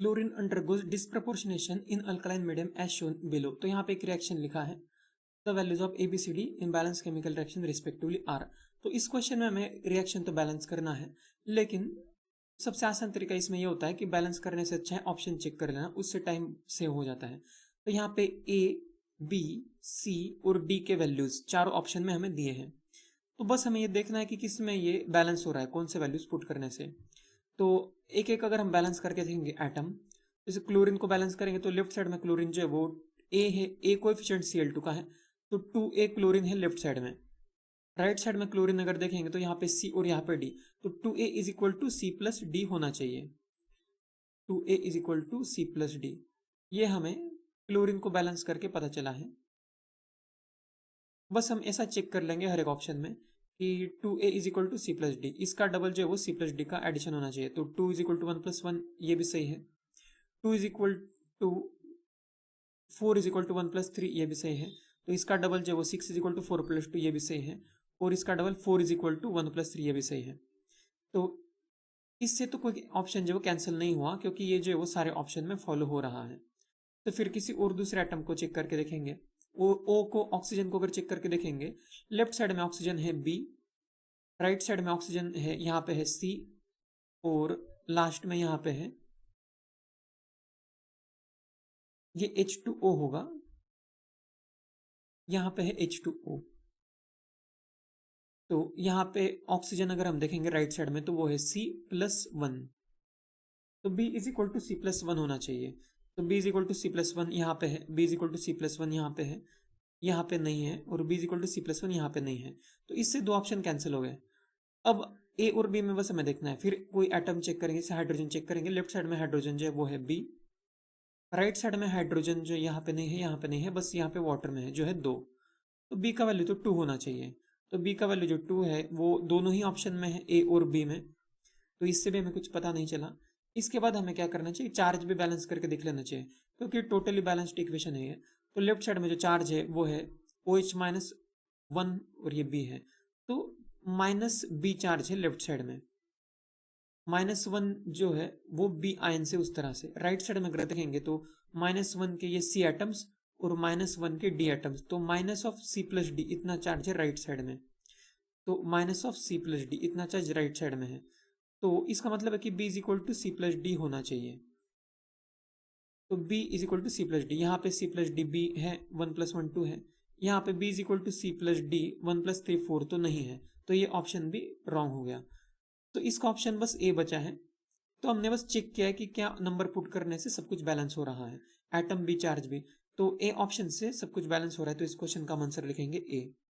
Chlorine undergoes disproportionation in alkaline medium as shown below. तो यहाँ पे एक रिएक्शन लिखा है, the values of ABCD in balance chemical reaction respectively are. तो इस क्वेश्चन में हमें रिएक्शन तो बैलेंस करना है, लेकिन सबसे आसान तरीका इसमें यह होता है कि बैलेंस करने से अच्छा है ऑप्शन चेक कर लेना, उससे टाइम सेव हो जाता है। तो यहाँ पे A, B, C और D के वैल्यूज चारों ऑप्शन में हमें दिए हैं। तो बस हमें ये देखना है कि किस में ये बैलेंस हो रहा है, कौन से वैल्यूज पुट करने से। तो एक एक अगर हम बैलेंस करके देखेंगे एटम, जैसे क्लोरीन को बैलेंस करेंगे तो लेफ्ट साइड में क्लोरीन जो है वो ए है, ए कोएफिशिएंट Cl2 का है, तो 2A क्लोरीन है लेफ्ट साइड में। राइट साइड में क्लोरीन अगर देखेंगे तो यहाँ पे C और यहाँ पे D, तो 2A is equal to C plus D होना चाहिए। 2A is equal to C plus D, ये हमें क्लोरीन को बैलेंस करके पता चला है। बस हम ऐसा चेक कर लेंगे हर एक ऑप्शन में कि 2A is equal to C plus D, इसका डबल जो है वो C प्लस डी का एडिशन होना चाहिए। तो 2 इज इक्वल टू 1 प्लस 1, ये भी सही है। 2 is equal to 4 is equal to 1 plus 3, ये भी सही है। तो इसका डबल जो है वो 6 इज इक्वल टू 4 प्लस 2, ये भी सही है। और इसका double 4 is equal to 1 plus 3, ये भी सही है। तो इससे तो कोई ऑप्शन जो है वो कैंसिल नहीं हुआ, क्योंकि ये जो है वो सारे ऑप्शन में फॉलो हो रहा है। तो फिर किसी और दूसरे एटम को चेक करके देखेंगे। ओ को, ऑक्सीजन को अगर चेक करके देखेंगे, लेफ्ट साइड में ऑक्सीजन है B, राइट साइड में ऑक्सीजन है, यहाँ पे है C, और लास्ट में यहाँ पे है ये H2O होगा, यहाँ पे है H2O। तो यहाँ पे ऑक्सीजन अगर हम देखेंगे राइट साइड में तो वो है C प्लस 1, तो B is equal to C plus 1 होना चाहिए। तो B is equal to C plus 1 यहाँ पे है, B is equal to C plus 1 यहाँ पे है, यहाँ पे नहीं है, और B is equal to C plus 1 यहाँ पे नहीं है। तो इससे दो ऑप्शन कैंसिल हो गए। अब A और B में बस हमें देखना है, फिर कोई एटम चेक करेंगे, जैसे हाइड्रोजन चेक करेंगे, लेफ्ट साइड में हाइड्रोजन जो है वो है B, राइट साइड में हाइड्रोजन जो यहाँ पे नहीं है, यहाँ पे नहीं है, बस यहाँ पे वाटर में है जो है 2। तो B का वैल्यू तो 2 होना चाहिए। तो B का वैल्यू जो 2 है वो दोनों ही ऑप्शन में है, A और B में। तो इससे भी हमें कुछ पता नहीं चला। इसके बाद हमें क्या करना चाहिए, चार्ज भी बैलेंस करके देख लेना चाहिए, क्योंकि टोटली बैलेंस्ड इक्वेशन है ये। तो लेफ्ट साइड में जो चार्ज है वो है OH माइनस 1 और ये B है, तो माइनस B चार्ज है लेफ्ट साइड में। -1 जो है वो B आयन से उस तरह से। राइट साइड में अगर देखेंगे तो -1 के ये C एटम्स और -1 के D एटम्स, तो minus of C plus D इतना चार्ज है राइट साइड में। तो minus of C plus D इतना चार्ज राइट साइड में है। तो इसका मतलब है कि B is equal to C plus D होना चाहिए। तो B is equal to C plus D, यहाँ पे C प्लस डी B है, 1 प्लस 1 2 है। यहाँ पे B is equal to C plus D 1 plus 3 4 तो नहीं है, तो ये ऑप्शन भी रॉन्ग हो गया। तो इसका ऑप्शन बस A बचा है। तो हमने बस चेक किया है कि क्या नंबर पुट करने से सब कुछ बैलेंस हो रहा है, एटम भी चार्ज भी। तो A ऑप्शन से सब कुछ बैलेंस हो रहा है, तो इस क्वेश्चन का आंसर लिखेंगे A।